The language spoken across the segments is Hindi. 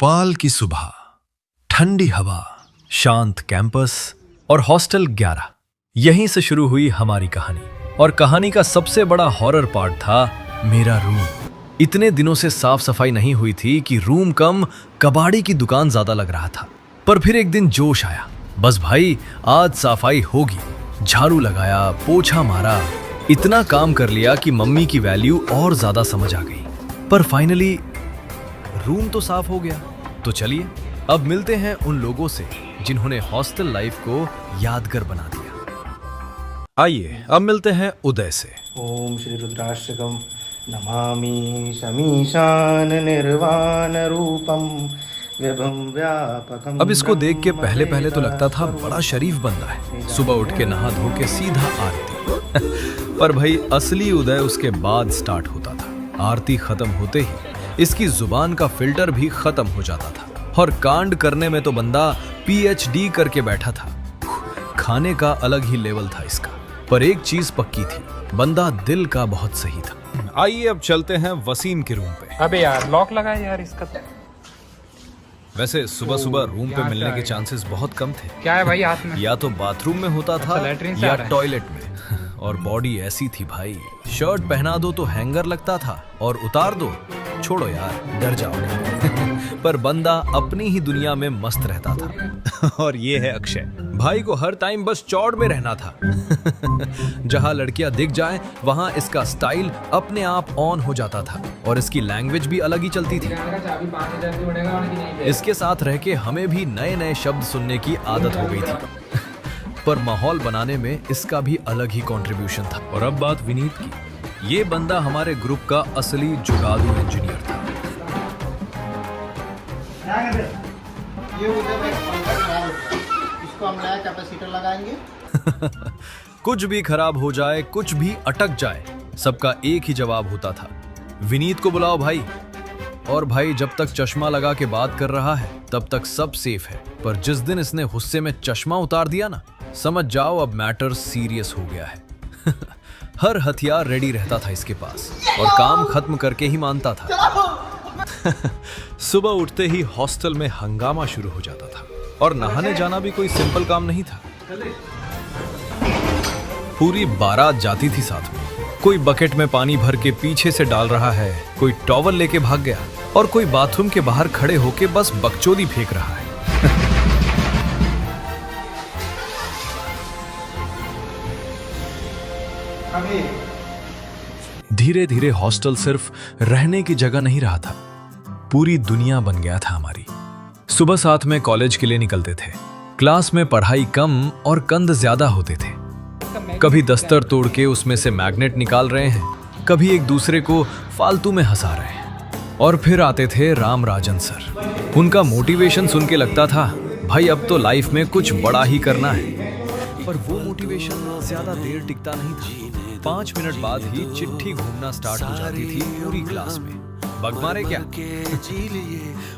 भोपाल की सुबह, ठंडी हवा, शांत कैंपस और हॉस्टल 11। यहीं से शुरू हुई हमारी कहानी। और कहानी का सबसे बड़ा हॉरर पार्ट था मेरा रूम। इतने दिनों से साफ सफाई नहीं हुई थी कि रूम कम कबाड़ी की दुकान ज्यादा लग रहा था। पर फिर एक दिन जोश आया, बस भाई आज सफाई होगी। झाड़ू लगाया, पोछा मारा, इतना काम कर लिया कि मम्मी की वैल्यू और ज्यादा समझ आ गई। पर फाइनली रूम तो साफ हो गया। तो चलिए अब मिलते हैं उन लोगों से जिन्होंने हॉस्टल लाइफ को यादगार बना दिया। आइए अब मिलते हैं उदय से। ओम श्री रुद्राष्टकम नमामि शमीशान निर्वाण रूपम विभम व्यापकम। अब इसको देख के पहले पहले तो लगता था बड़ा शरीफ बंदा है, सुबह उठ के नहा धो के सीधा आरती। पर भाई असली उदय उसके बाद स्टार्ट होता था। आरती खत्म होते ही इसकी जुबान का फिल्टर भी खत्म हो जाता था और कांड करने में तो बंदा पीएचडी करके बैठा था। खाने का अलग ही लेवल था इसका। पर एक चीज पक्की थी, बंदा दिल का बहुत सही था। आइए अब चलते हैं वसीम के रूम पे। अबे यार लॉक लगा है यार इसका। वैसे सुबह सुबह रूम पे मिलने के चांसेस बहुत कम थे। क्या है भाई हाथ में? या तो बाथरूम में होता था लैट्रिन से या आ रहा है। टॉयलेट में। और बॉडी ऐसी थी भाई, शर्ट पहना दो तो हैंगर लगता था और उतार दो छोड़ो यार डर जाओगे। पर बंदा अपनी ही दुनिया में मस्त रहता था। और ये है अक्षय, भाई को हर टाइम बस चौड़ में रहना था। जहां लड़कियां दिख जाए वहां इसका स्टाइल अपने आप ऑन हो जाता था और इसकी लैंग्वेज भी अलग ही चलती थी। इसके साथ रह के हमें भी नए नए शब्द सुनने की आदत हो गई थी। पर माहौल बनाने में इसका भी अलग ही कंट्रीब्यूशन था। और अब बात विनीत की। ये बंदा हमारे ग्रुप का असली जुगाड़ू इंजीनियर था। इसको हम नया कैपेसिटर लगाएंगे। कुछ भी खराब हो जाए, कुछ भी अटक जाए, सबका एक ही जवाब होता था, विनीत को बुलाओ भाई। और भाई जब तक चश्मा लगा के बात कर रहा है तब तक सब सेफ है। पर जिस दिन इसने गुस्से में चश्मा उतार दिया ना, समझ जाओ अब मैटर सीरियस हो गया है। हर हथियार रेडी रहता था इसके पास और काम खत्म करके ही मानता था। सुबह उठते ही हॉस्टल में हंगामा शुरू हो जाता था। और नहाने जाना भी कोई सिंपल काम नहीं था। पूरी बारात जाती थी साथ में। कोई बकेट में पानी भर के पीछे से डाल रहा है, कोई टॉवल लेके भाग गया और कोई बाथरूम के बाहर खड़े होके बस बकचोदी फेंक रहा है। धीरे धीरे हॉस्टल सिर्फ रहने की जगह नहीं रहा था, पूरी दुनिया बन गया था हमारी। सुबह साथ में कॉलेज के लिए निकलते थे। क्लास में पढ़ाई कम और कंद ज्यादा होते थे। कभी दस्तर तोड़ के उसमें से मैग्नेट निकाल रहे हैं, कभी एक दूसरे को फालतू में हंसा रहे हैं। और फिर आते थे राम राजन सर। उनका मोटिवेशन सुन के लगता था भाई अब तो लाइफ में कुछ बड़ा ही करना है। पर वो मोटिवेशन ज्यादा देर टिकता नहीं था। 5 मिनट बाद ही चिट्ठी घूमना स्टार्ट हो जाती थी पूरी क्लास में। बग मारे क्या?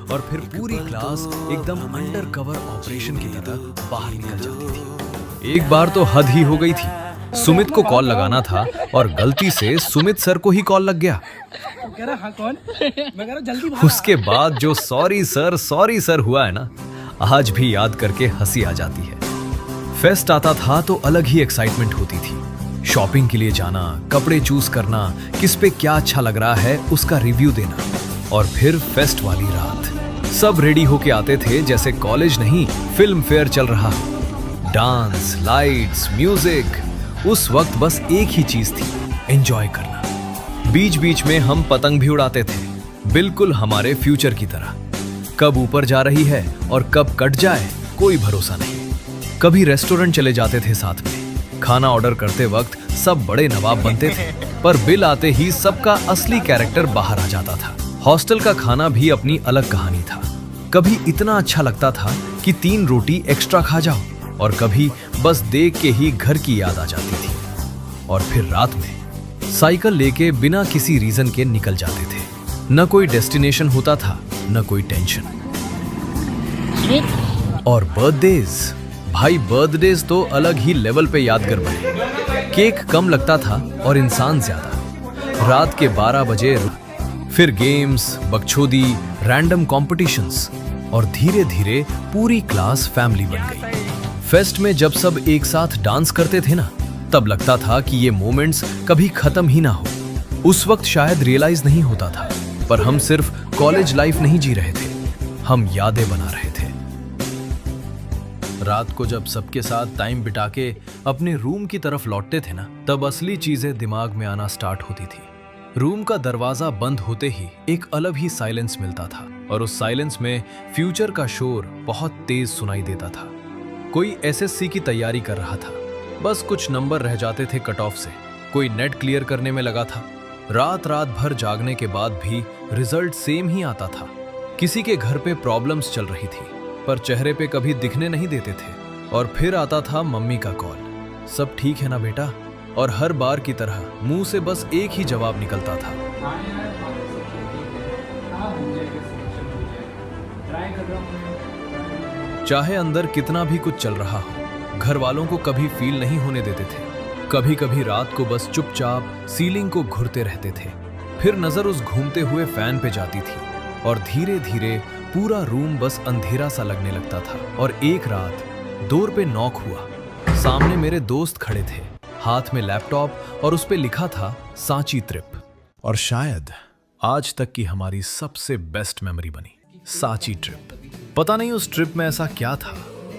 और फिर पूरी क्लास एकदम अंडर कवर ऑपरेशन की तरह बाहर निकल जाती थी। एक बार तो हद ही हो गई थी। सुमित को कॉल लगाना था और गलती से सुमित सर को ही कॉल लग गया। उसके बाद जो सॉरी सर हुआ है ना, आज भी याद करके हंसी आ जाती है। फेस्ट आता था तो अलग ही एक्साइटमेंट होती थी। शॉपिंग के लिए जाना, कपड़े चूज करना, किस पे क्या अच्छा लग रहा है उसका रिव्यू देना। और फिर फेस्ट वाली रात सब रेडी होके आते थे जैसे कॉलेज नहीं फिल्म फेयर चल रहा। Dance, lights, music. उस वक्त बस एक ही चीज थी, एंजॉय करना। बीच बीच में हम पतंग भी उड़ाते थे, बिल्कुल हमारे फ्यूचर की तरह। कब ऊपर जा रही है और कब कट जाए कोई भरोसा नहीं। कभी रेस्टोरेंट चले जाते थे साथ में। खाना ऑर्डर करते वक्त सब बड़े नवाब बनते थे, पर बिल आते ही सबका असली कैरेक्टर बाहर आ जाता था। हॉस्टल का खाना भी अपनी अलग कहानी था। कभी इतना अच्छा लगता था कि 3 रोटी एक्स्ट्रा खा जाओ, और कभी बस देख के ही घर की याद आ जाती थी। और फिर रात में साइकिल लेके बिना किसी रीजन के निकल जाते थे। न कोई डेस्टिनेशन होता था, न कोई टेंशन। और बर्थडेज, भाई बर्थडेज तो अलग ही लेवल पे यादगार बने। केक कम लगता था और इंसान ज्यादा। रात के 12 बजे फिर गेम्स, बकचोदी, रैंडम कॉम्पिटिशन्स और धीरे धीरे पूरी क्लास फैमिली बन गई। फेस्ट में जब सब एक साथ डांस करते थे ना, तब लगता था कि ये मोमेंट्स कभी खत्म ही ना हो। उस वक्त शायद रियलाइज नहीं होता था, पर हम सिर्फ कॉलेज लाइफ नहीं जी रहे थे, हम यादें बना रहे थे। रात को जब सबके साथ टाइम बिता के अपने रूम की तरफ लौटते थे ना, तब असली चीजें दिमाग में आना स्टार्ट होती थी। रूम का दरवाजा बंद होते ही एक अलग ही साइलेंस मिलता था, और उस साइलेंस में फ्यूचर का शोर बहुत तेज सुनाई देता था। कोई एसएससी की तैयारी कर रहा था, बस कुछ नंबर रह जाते थे कट ऑफ से। कोई नेट क्लियर करने में लगा था। रात भर जागने के बाद भी रिजल्ट सेम ही आता था। किसी के घर पे प्रॉब्लम्स चल रही थी, पर चेहरे पे कभी दिखने नहीं देते थे। और फिर आता था मम्मी का कॉल, सब ठीक है ना बेटा? और हर बार की तरह मुंह से बस एक ही जवाब निकलता था, चाहे अंदर कितना भी कुछ चल रहा हो। घर वालों को कभी फील नहीं होने देते थे। कभी कभी रात को बस चुपचाप सीलिंग को घूरते रहते थे। फिर नजर उस घूमते हुए फैन पे जाती थी, और धीरे धीरे पूरा रूम बस अंधेरा सा लगने लगता था। और एक रात डोर पे नॉक हुआ। सामने मेरे दोस्त खड़े थे, हाथ में लैपटॉप, और उस पे लिखा था सांची ट्रिप। और शायद आज तक की हमारी सबसे बेस्ट मेमोरी बनी, सांची ट्रिप। पता नहीं उस ट्रिप में ऐसा क्या था,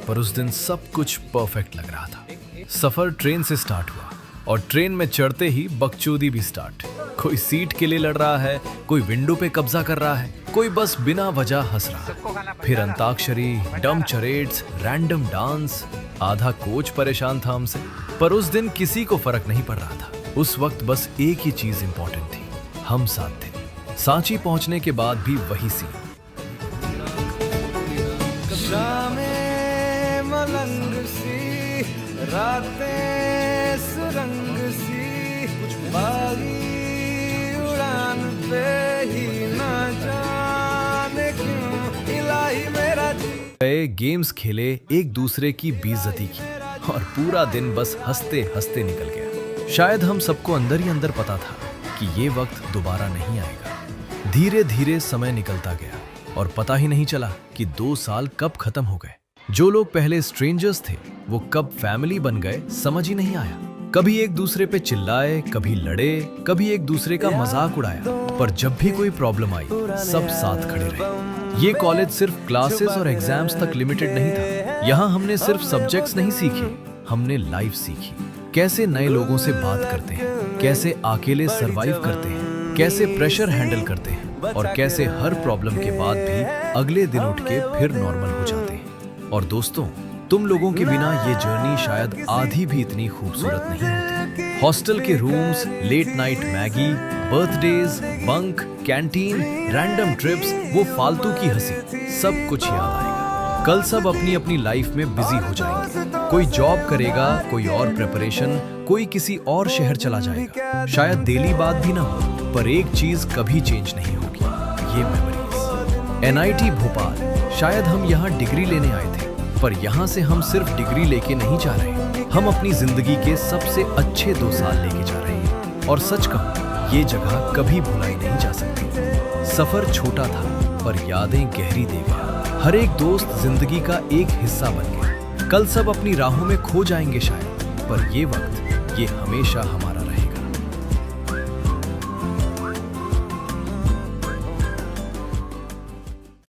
पर उस दिन सब कुछ परफेक्ट लग रहा था। सफर ट्रेन से स्टार्ट हुआ, और ट्रेन में चढ़ते ही बकचोदी भी स्टार्ट। कोई सीट के लिए लड़ रहा है, कोई विंडो पे कब्जा कर रहा है, कोई बस बिना वजह हंस रहा है। फिर अंताक्षरी, डम चरेड्स, रैंडम डांस। आधा कोच परेशान था हमसे, पर उस दिन किसी को फर्क नहीं पड़ रहा था। उस वक्त बस एक ही चीज इंपॉर्टेंट थी, हम साथ थे। सांची पहुंचने के बाद भी वही सीन। मलंग सी, रातें सुरंग सी, बागी उड़ान पे ही ना जाने क्यों इलाही मेरा जी। गेम्स खेले, एक दूसरे की बेइज्जती की, और पूरा दिन बस हंसते हंसते निकल गया। शायद हम सबको अंदर ही अंदर पता था कि ये वक्त दोबारा नहीं आएगा। धीरे धीरे समय निकलता गया, और पता ही नहीं चला कि 2 साल कब खत्म हो गए। जो लोग पहले स्ट्रेंजर्स थे, वो कब फैमिली बन गए समझ ही नहीं आया। कभी एक दूसरे पे चिल्लाए, कभी लड़े, कभी एक दूसरे का मजाक उड़ाया, पर जब भी कोई प्रॉब्लम आई, सब साथ खड़े रहे। ये कॉलेज सिर्फ क्लासेस और एग्जाम्स तक लिमिटेड नहीं था। यहाँ हमने सिर्फ सब्जेक्ट्स नहीं सीखे, हमने लाइफ सीखी। कैसे नए लोगों से बात करते हैं, कैसे अकेले सरवाइव करते हैं, कैसे प्रेशर हैंडल करते हैं, और कैसे हर प्रॉब्लम के बाद भी अगले दिन उठ के फिर नॉर्मल हो जाते हैं। और दोस्तों, तुम लोगों के बिना ये जर्नी शायद आधी भी इतनी खूबसूरत नहीं होती। हॉस्टल के rooms, late night Maggi, birthdays, bunk, canteen, random trips, वो फालतू की हंसी, सब कुछ याद आएगा। कल सब अपनी अपनी लाइफ में बिजी हो जाएंगे। कोई जॉब करेगा, कोई और प्रिपरेशन, कोई किसी और शहर चला जाएगा। शायद डेली बात भी ना हो, पर एक चीज कभी चेंज नहीं होगी, ये मेमोरीज। एनआईटी भोपाल, शायद हम यहाँ डिग्री लेने आए थे, पर यहाँ से हम सिर्फ डिग्री लेके नहीं जा रहे, हम अपनी जिंदगी के सबसे अच्छे 2 साल लेके जा रहे हैं। और सच कहूं, ये जगह कभी भुलाई नहीं जा सकती। सफर छोटा था, पर यादें गहरी दे गया। हर एक दोस्त जिंदगी का एक हिस्सा बन गया। कल सब अपनी राहों में खो जाएंगे शायद, पर ये वक्त, ये हमेशा हमारे